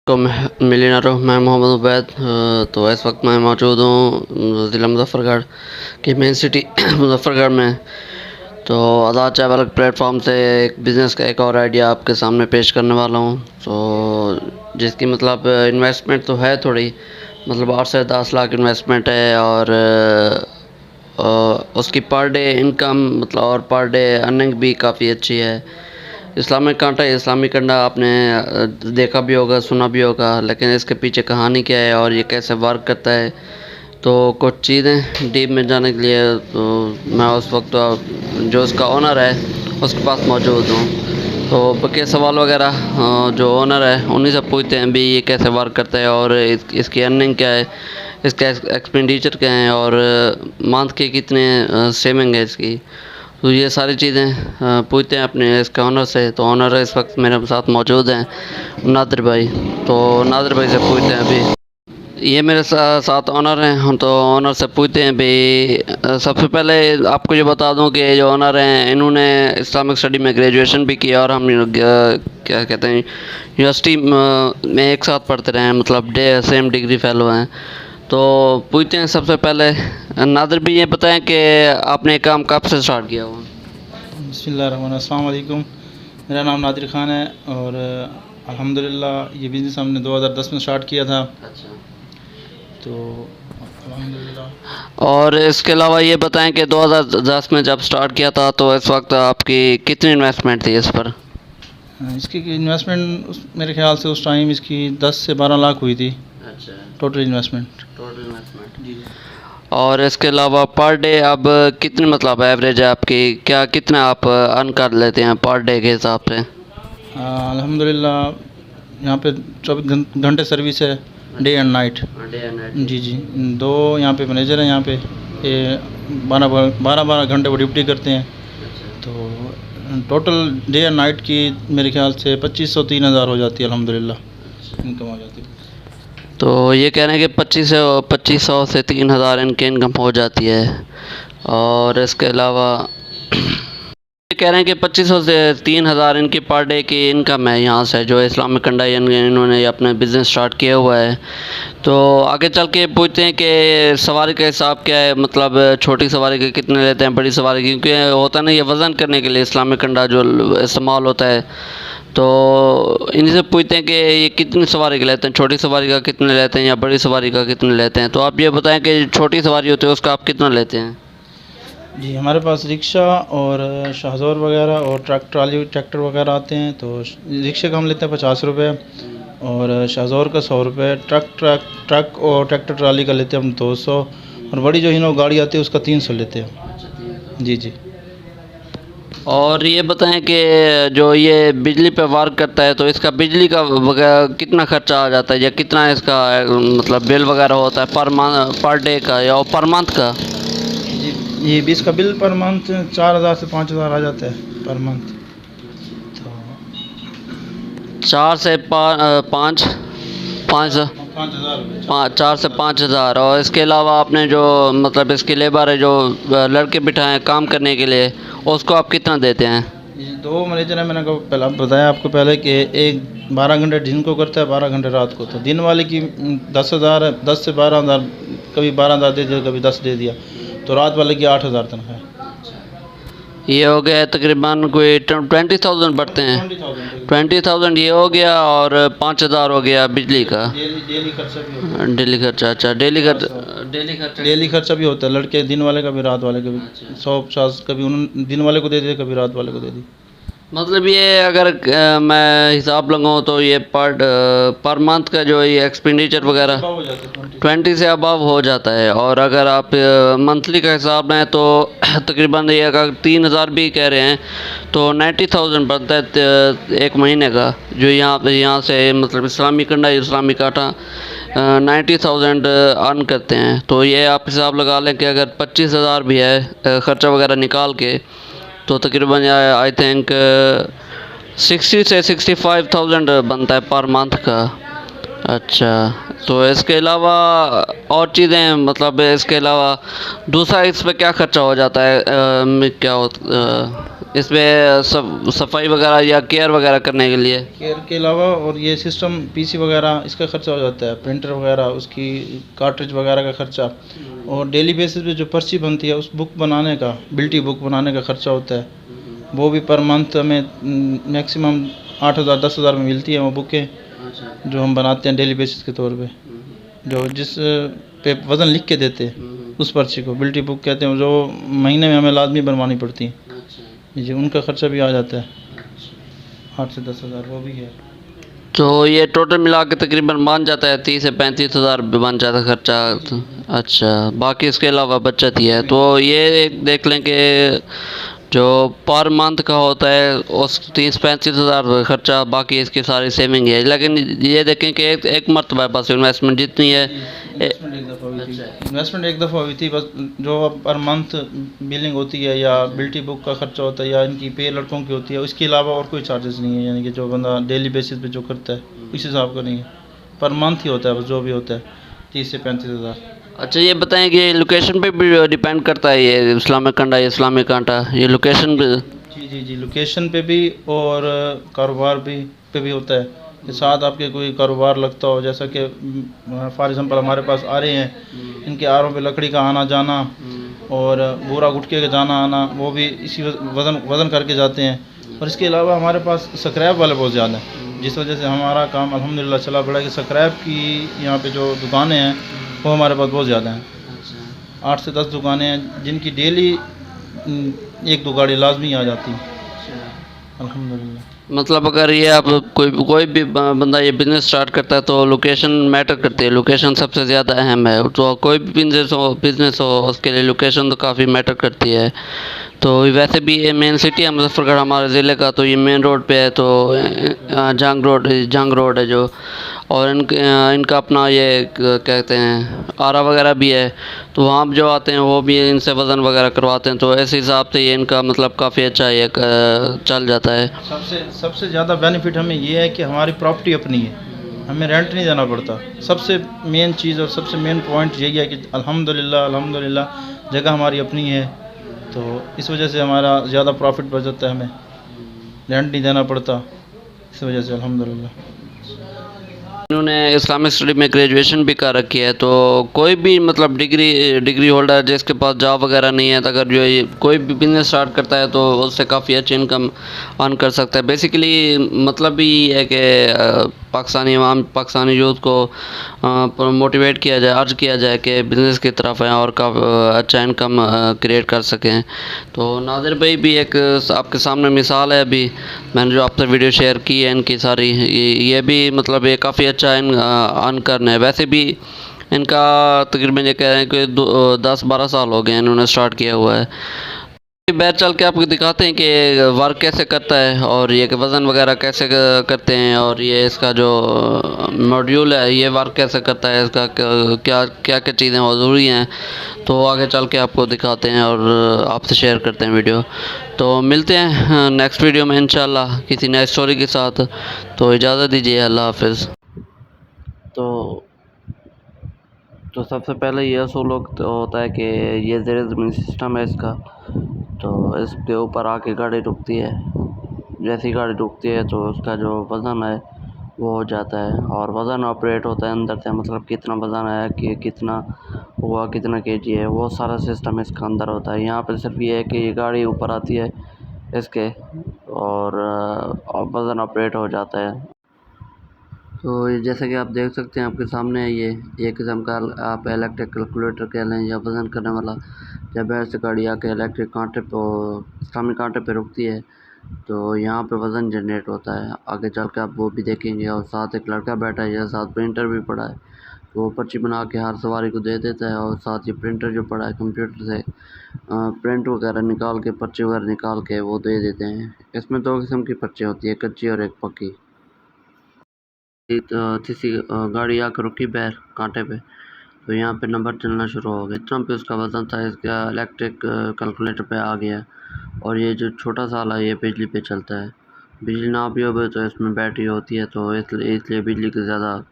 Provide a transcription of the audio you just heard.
को मिलियनर मैं मोहम्मद उबैद। तो इस वक्त मैं मौजूद हूँ ज़िला मुज़फ़्फ़रगढ़ की मेन सिटी मुज़फ़्फ़रगढ़ में। तो आज़ाद चाय वाला प्लेटफॉर्म से एक बिज़नेस का एक और आइडिया आपके सामने पेश करने वाला हूँ। तो जिसकी मतलब इन्वेस्टमेंट तो है थोड़ी, मतलब 8 से 10 लाख इन्वेस्टमेंट है और उसकी पर डे इनकम मतलब और पर डे अर्निंग भी काफ़ी अच्छी है। इस्लामिक कंडा आपने देखा भी होगा, सुना भी होगा, लेकिन इसके पीछे कहानी क्या है और ये कैसे वर्क करता है, तो कुछ चीज़ें डीप में जाने के लिए तो मैं उस वक्त जो उसका ओनर है उसके पास मौजूद हूँ। तो बाकी सवाल वगैरह जो ओनर है उन्हीं से पूछते हैं भी ये कैसे वर्क करता है और इसकी अर्निंग क्या है, इसका एक्सपेंडिचर क्या है और मंथ के कितने सेविंग है इसकी। तो ये सारी चीज़ें पूछते हैं अपने इसके ऑनर से। तो ऑनर इस वक्त मेरे साथ मौजूद हैं, नादिर भाई। तो नादिर भाई से पूछते हैं अभी, ये मेरे साथ ऑनर हैं। हम तो ऑनर से पूछते हैं भाई, सबसे पहले आपको ये बता दूं कि जो ऑनर हैं इन्होंने इस्लामिक स्टडी में ग्रेजुएशन भी किया और हम क्या कहते हैं यूनिवर्सिटी में एक साथ पढ़ते रहे हैं, मतलब सेम डिग्री फेलो हैं। तो पूछते हैं सबसे पहले, नादिर भी ये बताएं कि आपने काम कब से स्टार्ट किया हुआ। बिस्मिल्लाहिर्रहमानिर्रहीम, अस्सलाम वालेकुम। मेरा नाम नादिर ख़ान है और अल्हम्दुलिल्लाह ये बिज़नेस हमने 2010 में स्टार्ट किया था। अच्छा। तो अल्हम्दुलिल्लाह। और इसके अलावा ये बताएं कि 2010 में जब स्टार्ट किया था तो इस वक्त आपकी कितनी इन्वेस्टमेंट थी इस पर। इसकी इन्वेस्टमेंट मेरे ख्याल से उस टाइम इसकी 10 से 12 लाख हुई थी। अच्छा। Total investment. जी। और इसके अलावा पर डे अब कितनी मतलब एवरेज है आपकी, क्या कितना आप अर्न कर लेते हैं पर डे के हिसाब से। अल्हम्दुलिल्लाह यहाँ पे 24 घंटे सर्विस है, डे एंड नाइट। जी जी, दो यहाँ पे मैनेजर हैं, यहाँ पे ये 12 घंटे वो ड्यूटी करते हैं। तो टोटल डे एंड नाइट की मेरे ख्याल से 2500-3000 हो जाती है अल्हम्दुलिल्लाह, इनकम हो जाती है। तो ये कह रहे हैं कि 2500 से 3000 इनकी इनकम हो जाती है। और इसके अलावा ये कह रहे हैं कि 2500 से 3000 इनकी पर डे की इनकम है यहाँ से, जो इस्लामिक कंडा इन्होंने अपना बिज़नेस स्टार्ट किया हुआ है। तो आगे चल के पूछते हैं कि सवारी का हिसाब क्या है, मतलब छोटी सवारी के कितने लेते हैं, बड़ी सवारी की, क्योंकि होता ना ये वज़न करने के लिए इस्लामिक कंडा जो इस्तेमाल होता है। तो इनसे पूछते हैं कि ये कितनी सवारी के लेते हैं, छोटी सवारी का कितने लेते हैं या बड़ी सवारी का कितने लेते हैं। तो आप ये बताएं कि छोटी सवारी होती है उसका आप कितना लेते हैं। जी, हमारे पास रिक्शा और शाहज़ोर वगैरह और ट्रैक्टर ट्रैक्टर वगैरह आते हैं। तो रिक्शे का हम लेते हैं 50 रुपये और शाहज़ोर का 100 रुपये। ट्रक और ट्रैक्टर ट्राली का लेते हैं हम 200 और बड़ी जो हिनो गाड़ी आती है उसका 300 लेते हैं। जी जी। और ये बताएं कि जो ये बिजली पे वर्क करता है तो इसका बिजली का कितना खर्चा आ जाता है या कितना इसका मतलब बिल वगैरह होता है पर डे का या पर मंथ का। ये 20 का बिल पर मंथ 4000 से 5000 आ जाता है पर मंथ। तो 4 से 5 4 से 5000। और इसके अलावा आपने जो मतलब इसकी लेबर है जो लड़के बिठाए हैं काम करने के लिए, उसको आप कितना देते हैं। ये दो मैनेजर हैं, मैंने पहले बताया आपको पहले कि एक 12 घंटे दिन को करता है, 12 घंटे रात को। तो दिन वाले की 10,000 है, 10 से 12,000, कभी 12,000 दे दिया, कभी 10 दे दिया। तो रात वाले की 8,000 तनख्वाह है। ये हो गया तकरीबन कोई 20,000 बढ़ते हैं। 20,000 ये हो गया और 5,000 हो गया बिजली का डेली खर्चा भी होता है। डेली खर्चा। अच्छा, डेली खर्चा भी होता है। लड़के दिन वाले का भी रात वाले का भी 150, कभी उन्होंने दिन वाले को दे दिया, कभी रात वाले को दे दी। मतलब ये अगर मैं हिसाब लगाऊँ तो ये पर मंथ का जो ये एक्सपेंडिचर वगैरह 20 से अबव हो जाता है। और अगर आप मंथली का हिसाब लें तो तकरीबन ये अगर 3,000 भी कह रहे हैं तो 90,000 बनता है एक महीने का, जो यहाँ से मतलब इस्लामी काटा 90,000 अर्न करते हैं। तो ये आप हिसाब लगा लें कि अगर 25,000 भी है ख़र्चा वगैरह निकाल के, तो तकरीबन आई थिंक 60 से 65,000 बनता है पर मंथ का। अच्छा, तो इसके अलावा और चीज़ें मतलब इसके अलावा दूसरा इस पे क्या खर्चा हो जाता है, क्या इसमें सब सफाई वगैरह या केयर वगैरह करने के लिए? केयर के अलावा और ये सिस्टम पीसी वगैरह इसका खर्चा हो जाता है, प्रिंटर वगैरह उसकी कार्ट्रिज वगैरह का खर्चा, और डेली बेसिस पे जो पर्ची बनती है उस बुक बनाने का, बिल्टी बुक बनाने का खर्चा होता है, वो भी पर मंथ हमें मैक्सिमम 8,000 10,000 में मिलती है वो बुकें जो हम बनाते हैं डेली बेसिस के तौर पे, जो जिस पे वज़न लिख के देते हैं उस पर्ची को बिल्टी बुक कहते हैं, जो महीने में हमें लाजमी बनवानी पड़ती है जी, उनका खर्चा भी आ जाता है 8 से 10,000 वो भी है। तो ये टोटल मिला के तकरीबन बन जाता है 30 से 35,000 बन जाता है खर्चा। तो अच्छा, बाकी इसके अलावा बचत ही है, तो ये एक देख लें कि जो पर मंथ का होता है उस 30-35,000 खर्चा, बाकी इसकी सारी सेविंग है। लेकिन ये देखें कि एक मरतबा बस इन्वेस्टमेंट जितनी है इन्वेस्टमेंट एक दफ़ा हुई थी बस, जो अब पर मंथ बिलिंग होती है या बिल्टी बुक का खर्चा होता है या इनकी पे लड़कों की होती है, उसके अलावा और कोई चार्जेस नहीं है, यानी कि जो बंदा डेली बेसिस पे जो करता है इस हिसाब का नहीं है, पर मंथ ही होता है बस जो भी होता है 30 से 35,000। अच्छा, ये बताएं कि लोकेशन पे भी डिपेंड करता है ये इस्लामिक कांटा, ये इस्लामिक कांटा, ये लोकेशन पे? जी, लोकेशन पे भी और कारोबार पे भी होता है कि साथ आपके कोई कारोबार लगता हो, जैसा कि फॉर एग्ज़ाम्पल हमारे पास आ रहे हैं, इनके आरों पे लकड़ी का आना जाना और बूरा गुटके का जाना आना, वो भी इसी वज़न करके जाते हैं। और इसके अलावा हमारे पास स्क्रैप वाले बहुत ज़्यादा हैं, जिस वजह से हमारा काम अल्हम्दुलिल्लाह चला बढ़ा कि स्क्रैप की यहाँ पे जो दुकानें हैं वो हमारे पास बहुत ज़्यादा हैं। 8 से 10 दुकानें हैं जिनकी डेली 1-2 गाड़ी लाजमी आ जाती है अल्हम्दुलिल्लाह। मतलब अगर ये आप कोई भी बंदा ये बिज़नेस स्टार्ट करता है तो लोकेशन मैटर करती है, लोकेशन सबसे ज़्यादा अहम है। तो कोई भी बिज़नेस हो उसके लिए लोकेशन तो काफ़ी मैटर करती है। तो वैसे भी ये मेन सिटी है मुजफ्फरगढ़ हमारे ज़िले का, तो ये मेन रोड पे है, तो जंग रोड है जो, और इनका अपना ये कहते हैं आरा वगैरह भी है, तो वहाँ जो आते हैं वो भी इनसे वज़न वगैरह करवाते हैं, तो ऐसे हिसाब से ये इनका मतलब काफ़ी अच्छा ये चल जाता है। सबसे ज़्यादा बेनिफिट हमें ये है कि हमारी प्रॉपर्टी अपनी है, हमें रेंट नहीं देना पड़ता। सबसे मेन चीज़ और सबसे मेन पॉइंट यही है कि अल्हम्दुलिल्लाह जगह हमारी अपनी है, तो इस वजह से हमारा ज़्यादा प्रॉफिट बच जाता है, हमें रेंट नहीं देना पड़ता, इस वजह से अल्हम्दुलिल्लाह। इन्होंने इस्लामिक स्टडी में ग्रेजुएशन भी कर रखी है, तो कोई भी मतलब डिग्री होल्डर जिसके पास जॉब वगैरह नहीं है, तो अगर जो ये कोई भी बिजनेस स्टार्ट करता है तो उससे काफ़ी अच्छी इनकम अर्न कर सकता है। बेसिकली मतलब भी है कि पाकिस्तानी यूथ को मोटिवेट किया जाए, अर्ज किया जाए कि बिज़नेस की तरफ आएँ और अच्छा इनकम क्रिएट कर सकें। तो नादिर भाई भी एक आपके सामने मिसाल है, अभी मैंने जो आपसे वीडियो शेयर की है इनकी सारी, ये भी मतलब ये काफ़ी अच्छा अर्न करना है। वैसे भी इनका तकरीबन ये कह रहे हैं कि 10-12 साल हो गए इन्होंने स्टार्ट किया हुआ है। बैठ चल के आपको दिखाते हैं कि वर्क कैसे करता है और ये कि वज़न वगैरह कैसे करते हैं, और ये इसका जो मॉड्यूल है ये वर्क कैसे करता है, इसका क्या क्या क्या चीज़ें ज़रूरी हैं, तो आगे चल के आपको दिखाते हैं और आपसे शेयर करते हैं वीडियो। तो मिलते हैं नेक्स्ट वीडियो में इंशाल्लाह किसी नई स्टोरी के साथ। तो इजाज़त दीजिए, अल्लाह हाफ़िज़। तो सबसे पहले ये असूल होता है कि ये ज़ेर ज़मीन सिस्टम है इसका, तो इसके ऊपर आके गाड़ी रुकती है। जैसी गाड़ी रुकती है तो उसका जो वज़न है वो हो जाता है, और वज़न ऑपरेट होता है अंदर से, मतलब कितना वज़न है कि कितना हुआ, कितना केजी है, वो सारा सिस्टम इसका अंदर होता है। यहाँ पर सिर्फ ये है कि ये गाड़ी ऊपर आती है इसके और वज़न ऑपरेट हो जाता है। तो ये जैसे कि आप देख सकते हैं आपके सामने है, ये एक किस्म का आप इलेक्ट्रिक कैलकुलेटर कह लें या वज़न करने वाला। जब ऐसे गाड़ी आके इलेक्ट्रिक कांटे पे इस्लामिक कांटे पे रुकती है तो यहाँ पे वज़न जनरेट होता है। आगे चल के आप वो भी देखेंगे, और साथ एक लड़का बैठा है या साथ प्रिंटर भी पड़ा है, तो वो पर्ची बना के हर सवारी को दे देता है, और साथ ये प्रिंटर जो पड़ा है कंप्यूटर से प्रिंट वगैरह निकाल के, पर्ची वगैरह निकाल के वो दे देते हैं। इसमें 2 किस्म की पर्ची होती है, कच्ची और एक पक्की। किसी गाड़ी आकर रुकी बैर कांटे पे, तो यहाँ पे नंबर चलना शुरू हो गया। इतना पे उसका वज़न था, इसका इलेक्ट्रिक कैलकुलेटर पे आ गया। और ये जो छोटा सा वाला ये बिजली पे चलता है। बिजली ना भी हो तो इसमें बैटरी होती है, तो इसलिए बिजली की ज़्यादा